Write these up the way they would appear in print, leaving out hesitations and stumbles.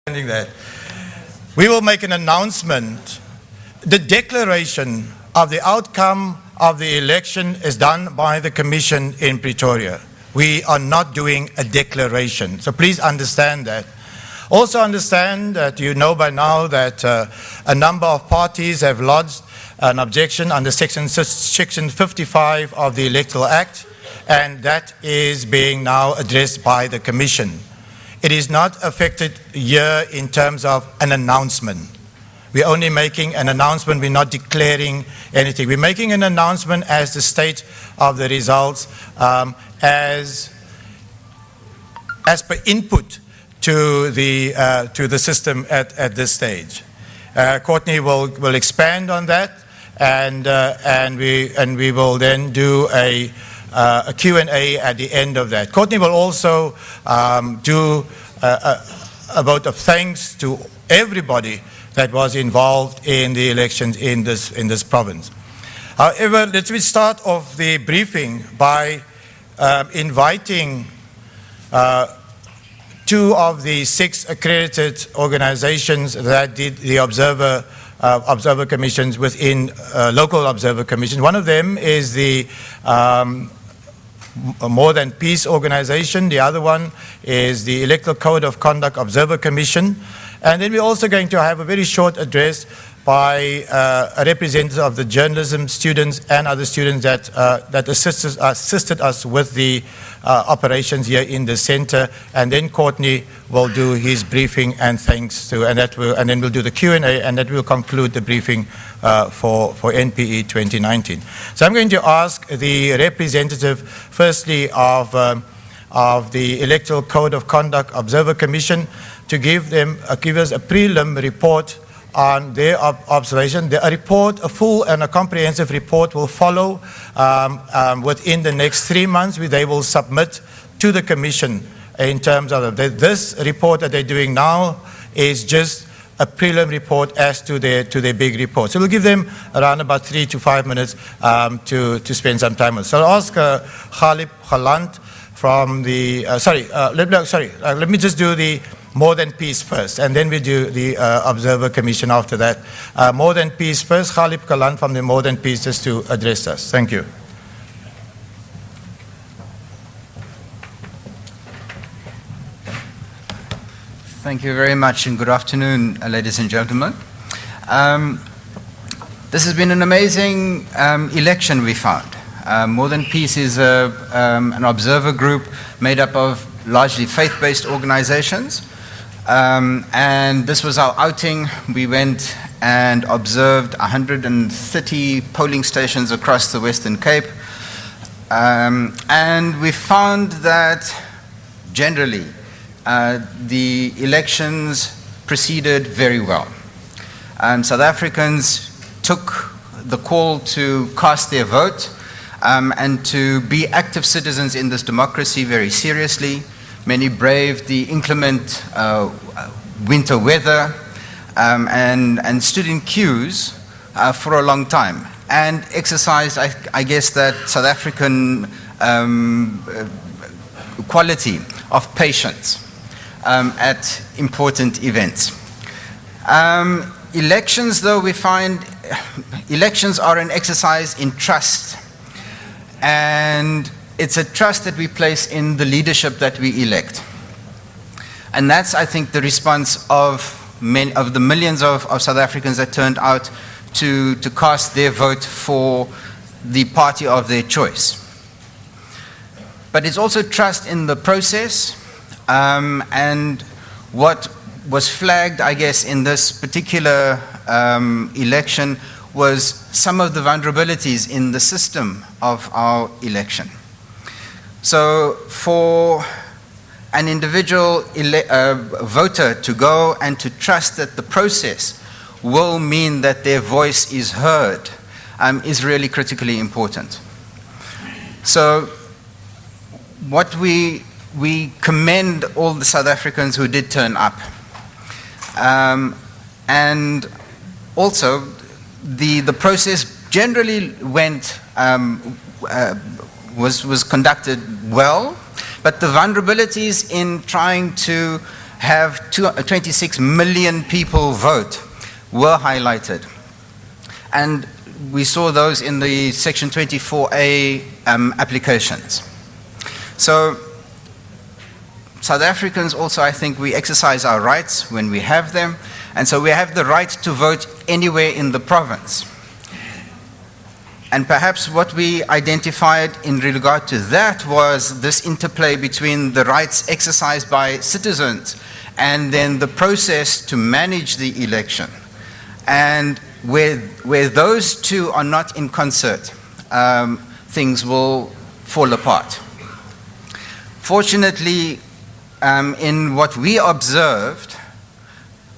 that we will make an announcement. The declaration of the outcome of the election is done by the Commission in Pretoria. We are not doing a declaration. So please understand that. Also understand that you know by now that a number of parties have lodged an objection under Section 55 of the Electoral Act, and that is being now addressed by the Commission. It is not affected here in terms of an announcement. We're only making an announcement, we're not declaring anything. We're making an announcement as the state of the results as per input to the system at this stage. Courtney will expand on that, and we will then do a Q&A at the end of that. Courtney will also do a vote of thanks to everybody that was involved in the elections in this province. However, let me start off the briefing by inviting 2 of the 6 accredited organizations that did the observer commissions within local observer commissions. One of them is the More Than Peace organization. The other one is the Electoral Code of Conduct Observer Commission. And then we're also going to have a very short address by a representative of the journalism students and other students that assisted us with the operations here in the center. And then Courtney will do his briefing and thanks to, and then we'll do the Q&A, and that will conclude the briefing for NPE 2019. So I'm going to ask the representative, firstly, of the Electoral Code of Conduct Observer Commission to give us a prelim report on their observation. A full and a comprehensive report will follow within the next 3 months, which they will submit to the Commission in terms of this report that they're doing now is just a prelim report as to their big report. So we'll give them around about 3 to 5 minutes to spend some time with. So I'll ask Khalip Galant from the, let me just do the More Than Peace first, and then we do the Observer Commission after that. More Than Peace first, Khalip Galant from the More Than Peace just to address us. Thank you. Thank you very much, and good afternoon, ladies and gentlemen. This has been an amazing election, we found. More Than Peace is an observer group made up of largely faith-based organizations. And this was our outing. We went and observed 130 polling stations across the Western Cape. And we found that generally the elections proceeded very well. South Africans took the call to cast their vote and to be active citizens in this democracy very seriously. Many braved the inclement winter weather and stood in queues for a long time and exercised, I guess, that South African quality of patience at important events. Elections, though, we find elections are an exercise in trust, and it's a trust that we place in the leadership that we elect. And that's, I think, the response of the millions of South Africans that turned out to cast their vote for the party of their choice. But it's also trust in the process, and what was flagged, I guess, in this particular election was some of the vulnerabilities in the system of our election. So for an individual voter to go and to trust that the process will mean that their voice is heard is really critically important. So what we commend all the South Africans who did turn up. And also the process generally was conducted well, but the vulnerabilities in trying to have 26 million people vote were highlighted. And we saw those in the Section 24A applications. So South Africans also, I think, we exercise our rights when we have them, and so we have the right to vote anywhere in the province. And perhaps what we identified in regard to that was this interplay between the rights exercised by citizens and then the process to manage the election. And where those two are not in concert, things will fall apart. Fortunately, in what we observed,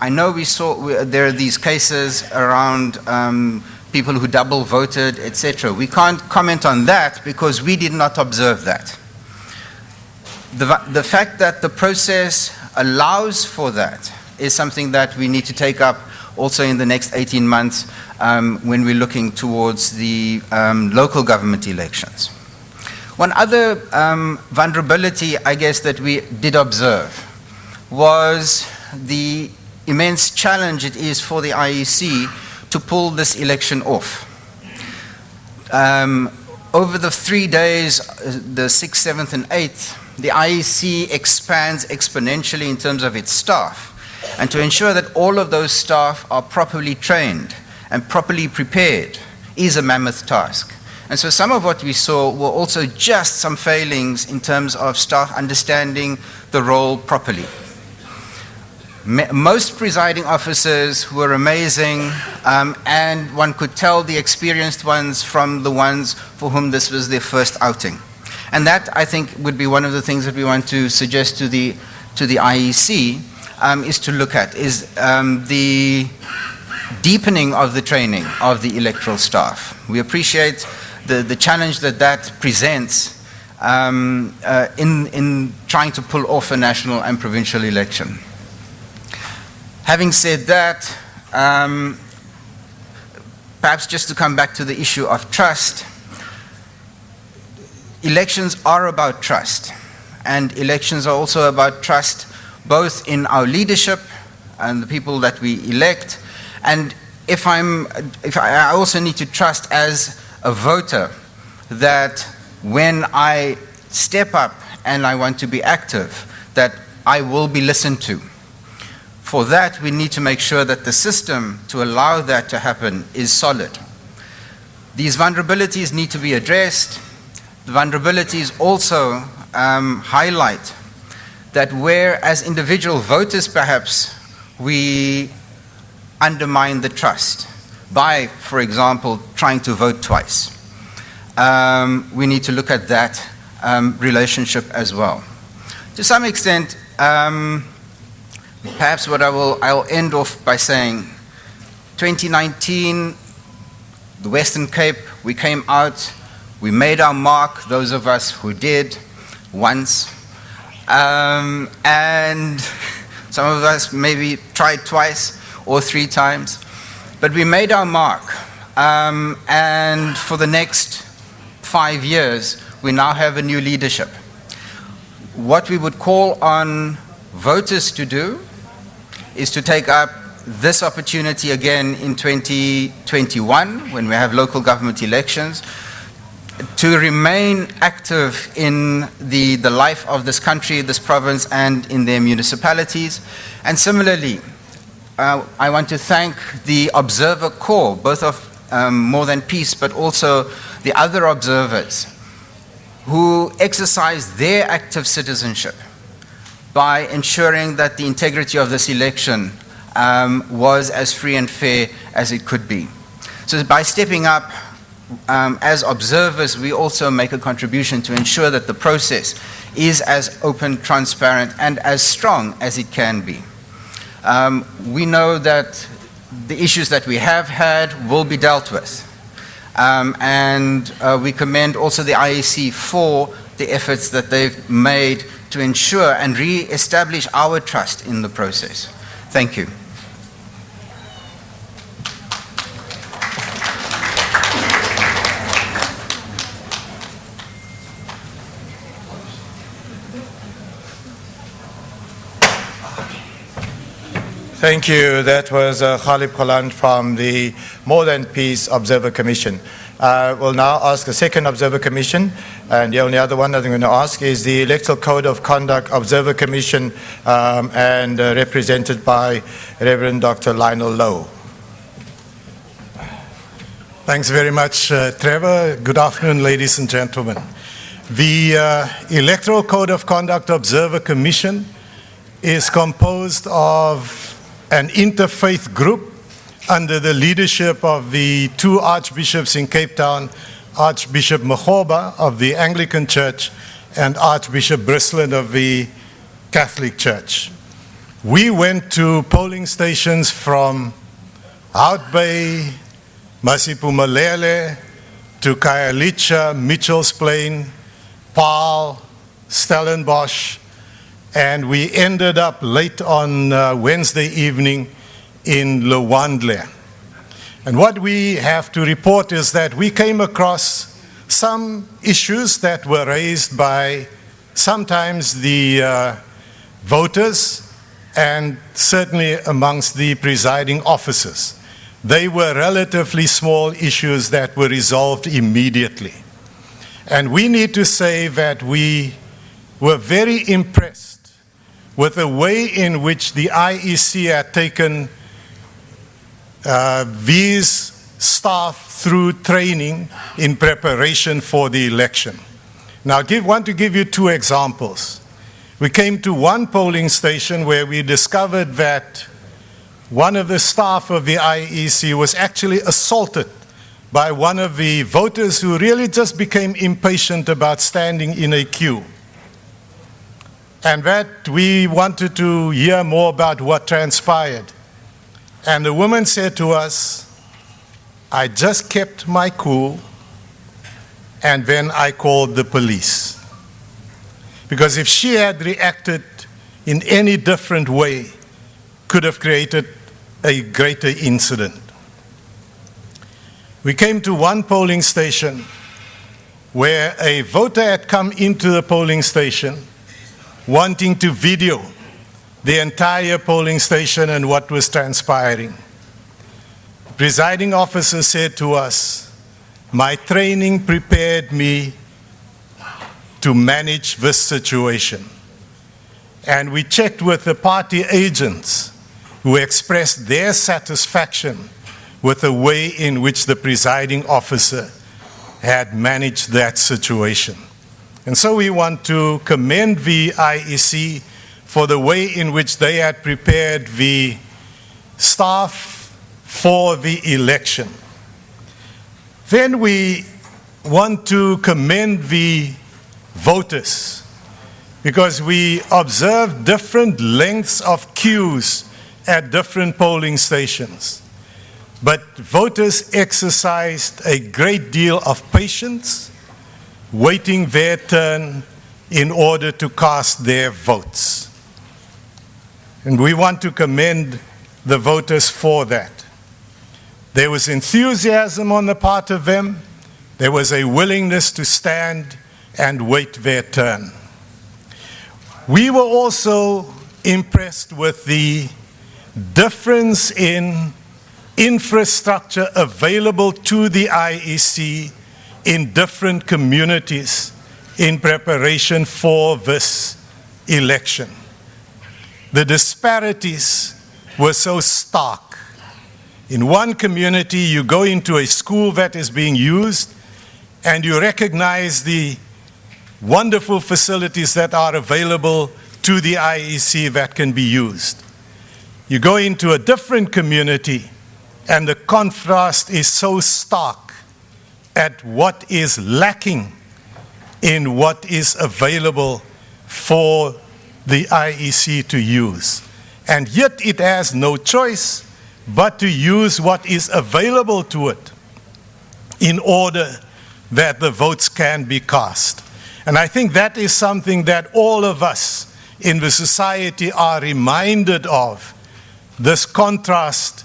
I know there are these cases around people who double voted, etc. We can't comment on that because we did not observe that. The fact that the process allows for that is something that we need to take up also in the next 18 months when we're looking towards the local government elections. One other vulnerability, I guess, that we did observe was the immense challenge it is for the IEC to pull this election off. Over the 3 days, the 6th, 7th, and 8th, the IEC expands exponentially in terms of its staff. And to ensure that all of those staff are properly trained and properly prepared is a mammoth task. And so some of what we saw were also just some failings in terms of staff understanding the role properly. Most presiding officers were amazing, and one could tell the experienced ones from the ones for whom this was their first outing. And that, I think, would be one of the things that we want to suggest to the IEC, is to look at, is the deepening of the training of the electoral staff. We appreciate the challenge that presents in trying to pull off a national and provincial election. Having said that, perhaps just to come back to the issue of trust, elections are about trust, and elections are also about trust both in our leadership and the people that we elect, and I also need to trust as a voter that when I step up and I want to be active, that I will be listened to. For that, we need to make sure that the system to allow that to happen is solid. These vulnerabilities need to be addressed. The vulnerabilities also highlight that where, as individual voters perhaps, we undermine the trust by, for example, trying to vote twice. We need to look at that relationship as well. To some extent, perhaps what I'll end off by saying, 2019, the Western Cape, we came out, we made our mark, those of us who did, once. And some of us maybe tried twice or 3 times. But we made our mark. And for the next 5 years, we now have a new leadership. What we would call on voters to do is to take up this opportunity again in 2021, when we have local government elections, to remain active in the life of this country, this province, and in their municipalities. And similarly, I want to thank the Observer Corps, both of More Than Peace, but also the other observers who exercise their active citizenship by ensuring that the integrity of this election was as free and fair as it could be. So by stepping up as observers, we also make a contribution to ensure that the process is as open, transparent, and as strong as it can be. We know that the issues that we have had will be dealt with. And we commend also the IEC for the efforts that they've made to ensure and re-establish our trust in the process. Thank you. Thank you. That was Khalid Kholand from the More Than Peace Observer Commission. We'll now ask the second Observer Commission, and the only other one that I'm going to ask is the Electoral Code of Conduct Observer Commission, and represented by Reverend Dr. Lionel Lowe. Thanks very much, Trevor. Good afternoon, ladies and gentlemen. The Electoral Code of Conduct Observer Commission is composed of an interfaith group under the leadership of the two archbishops in Cape Town, Archbishop Makgoba of the Anglican Church and Archbishop Brislin of the Catholic Church. We went to polling stations from Hout Bay, Masipumalele, to Khayelitsha, Mitchell's Plain, Paarl, Stellenbosch, and we ended up late on Wednesday evening in Lwandle. And what we have to report is that we came across some issues that were raised by sometimes the voters and certainly amongst the presiding officers. They were relatively small issues that were resolved immediately. And we need to say that we were very impressed with the way in which the IEC had taken these staff through training in preparation for the election. Now, I want to give you two examples. We came to one polling station where we discovered that one of the staff of the IEC was actually assaulted by one of the voters who really just became impatient about standing in a queue. And that we wanted to hear more about what transpired. And the woman said to us, "I just kept my cool, and then I called the police." Because if she had reacted in any different way, could have created a greater incident. We came to one polling station where a voter had come into the polling station wanting to video the entire polling station and what was transpiring. The presiding officer said to us, "My training prepared me to manage this situation." And we checked with the party agents who expressed their satisfaction with the way in which the presiding officer had managed that situation. And so we want to commend the IEC for the way in which they had prepared the staff for the election. Then we want to commend the voters because we observed different lengths of queues at different polling stations. But voters exercised a great deal of patience, waiting their turn in order to cast their votes. And we want to commend the voters for that. There was enthusiasm on the part of them. There was a willingness to stand and wait their turn. We were also impressed with the difference in infrastructure available to the IEC in different communities in preparation for this election. The disparities were so stark. In one community, you go into a school that is being used and you recognize the wonderful facilities that are available to the IEC that can be used. You go into a different community and the contrast is so stark at what is lacking in what is available for the IEC to use. And yet it has no choice but to use what is available to it in order that the votes can be cast. And I think that is something that all of us in the society are reminded of, this contrast,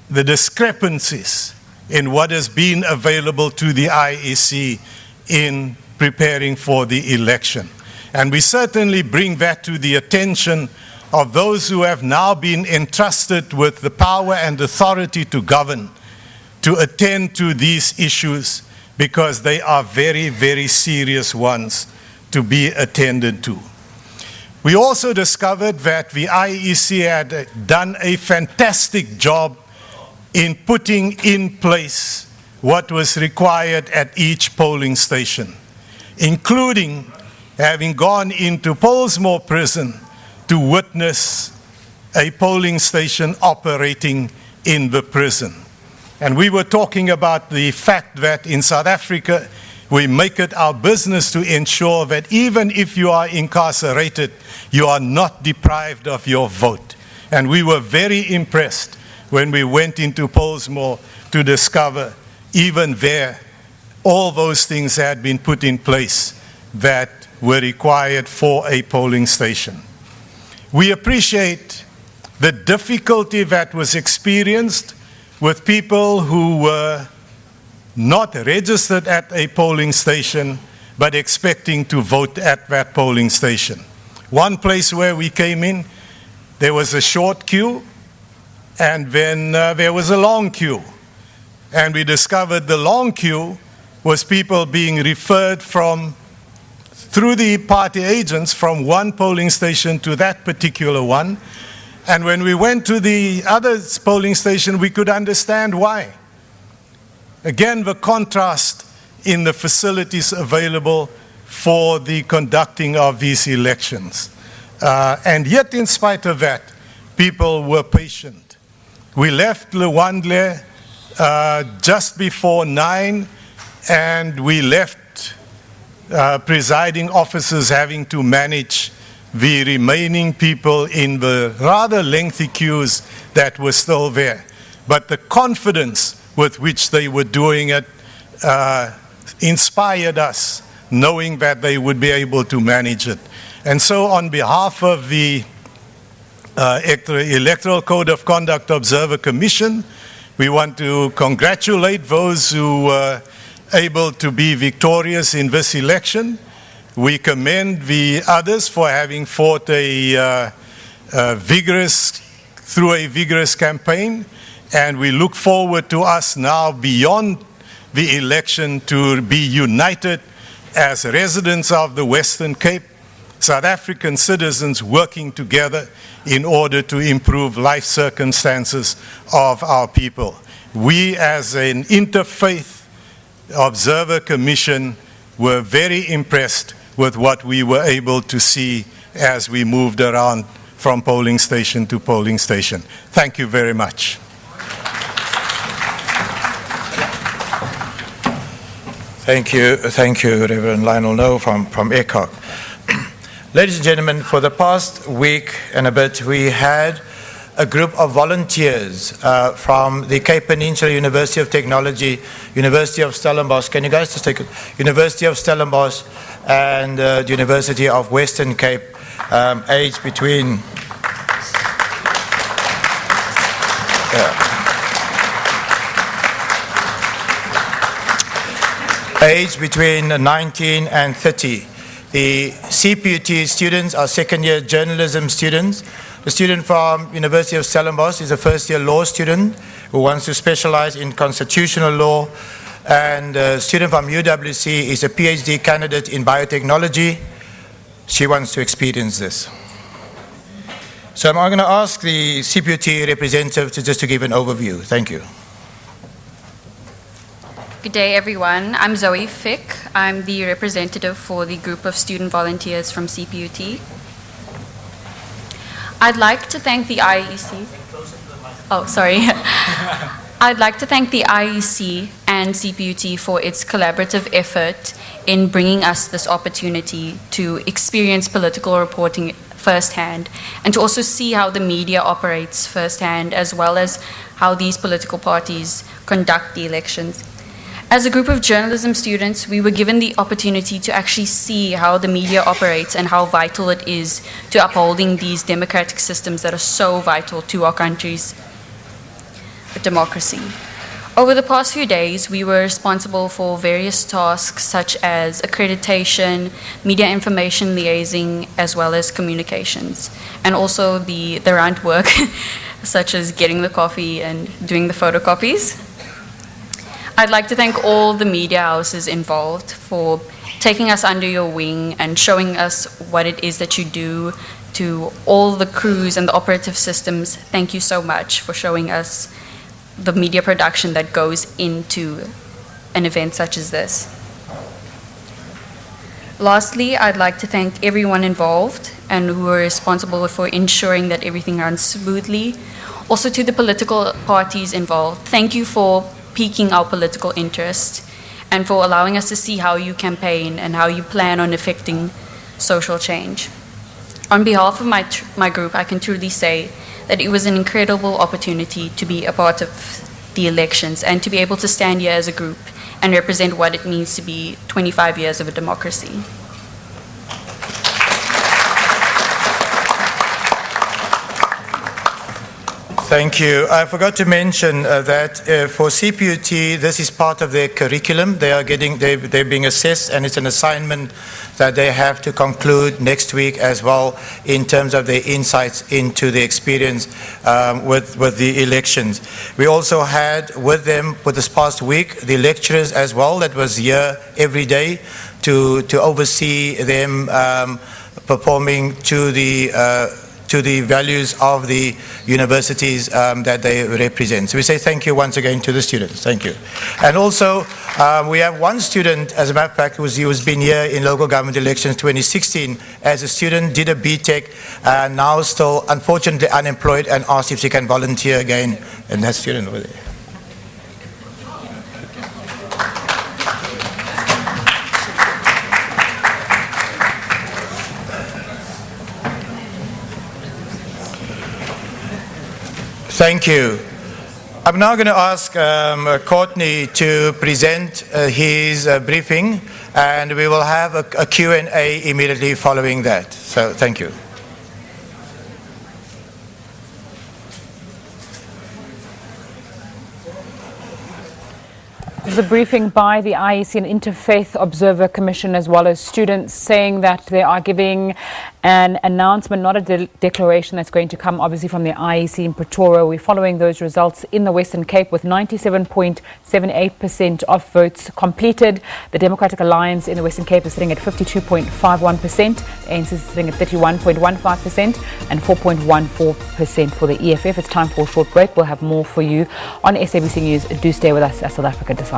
the discrepancies in what has been available to the IEC in preparing for the election. And we certainly bring that to the attention of those who have now been entrusted with the power and authority to govern to attend to these issues, because they are very, very serious ones to be attended to. We also discovered that the IEC had done a fantastic job in putting in place what was required at each polling station, including having gone into Pollsmoor prison to witness a polling station operating in the prison. And we were talking about the fact that in South Africa, we make it our business to ensure that even if you are incarcerated, you are not deprived of your vote. And we were very impressed when we went into Pollsmoor to discover even there, all those things had been put in place that were required for a polling station. We appreciate the difficulty that was experienced with people who were not registered at a polling station, but expecting to vote at that polling station. One place where we came in, there was a short queue, and then there was a long queue. And we discovered the long queue was people being referred through the party agents from one polling station to that particular one. And when we went to the other polling station, we could understand why. Again, the contrast in the facilities available for the conducting of these elections. And yet, in spite of that, people were patient. We left Luandle just before 9, and we left presiding officers having to manage the remaining people in the rather lengthy queues that were still there. But the confidence with which they were doing it inspired us, knowing that they would be able to manage it. And so on behalf of the Electoral Code of Conduct Observer Commission, we want to congratulate those who were able to be victorious in this election. We commend the others for having fought through a vigorous campaign, and we look forward to us now beyond the election to be united as residents of the Western Cape, South African citizens working together in order to improve life circumstances of our people. We, as an Interfaith Observer Commission, were very impressed with what we were able to see as we moved around from polling station to polling station. Thank you very much. Thank you, Reverend Lionel No from ECOC. Ladies and gentlemen, for the past week and a bit, we had a group of volunteers from the Cape Peninsula University of Technology, University of Stellenbosch. Can you guys just take it? University of Stellenbosch and the University of Western Cape, aged between aged between 19 and 30. The CPUT students are second-year journalism students. The student from University of Stellenbosch is a first-year law student who wants to specialize in constitutional law. And the student from UWC is a PhD candidate in biotechnology. She wants to experience this. So I'm going to ask the CPUT representative just to give an overview. Thank you. Good day, everyone. I'm Zoe Fick. I'm the representative for the group of student volunteers from CPUT. I'd like to thank the IEC. Oh, sorry. I'd like to thank the IEC and CPUT for its collaborative effort in bringing us this opportunity to experience political reporting firsthand and to also see how the media operates firsthand, as well as how these political parties conduct the elections. As a group of journalism students, we were given the opportunity to actually see how the media operates and how vital it is to upholding these democratic systems that are so vital to our country's democracy. Over the past few days, we were responsible for various tasks such as accreditation, media information liaising, as well as communications, and also the round work, such as getting the coffee and doing the photocopies. I'd like to thank all the media houses involved for taking us under your wing and showing us what it is that you do. To all the crews and the operative systems, thank you so much for showing us the media production that goes into an event such as this. Lastly, I'd like to thank everyone involved and who are responsible for ensuring that everything runs smoothly. Also to the political parties involved, thank you for piquing our political interest and for allowing us to see how you campaign and how you plan on affecting social change. On behalf of my group, I can truly say that it was an incredible opportunity to be a part of the elections and to be able to stand here as a group and represent what it means to be 25 years of a democracy. Thank you. I forgot to mention that for CPUT, this is part of their curriculum. They're being assessed, and it's an assignment that they have to conclude next week as well in terms of their insights into the experience with the elections. We also had with them for this past week the lecturers as well that was here every day to oversee them performing to the values of the universities that they represent. So we say thank you once again to the students. Thank you. And also, we have one student, as a matter of fact, he was been here in local government elections 2016 as a student, did a BTech, now still unfortunately unemployed, and asked if she can volunteer again. And that student over there. Thank you. I'm now going to ask Courtney to present his briefing, and we will have a Q&A immediately following that. So thank you. There's a briefing by the IEC and Interfaith Observer Commission, as well as students, saying that they are giving an announcement, not a declaration, that's going to come obviously from the IEC in Pretoria. We're following those results in the Western Cape with 97.78% of votes completed. The Democratic Alliance in the Western Cape is sitting at 52.51%. The ANC is sitting at 31.15% and 4.14% for the EFF. It's time for a short break. We'll have more for you on SABC News. Do stay with us as South Africa decides.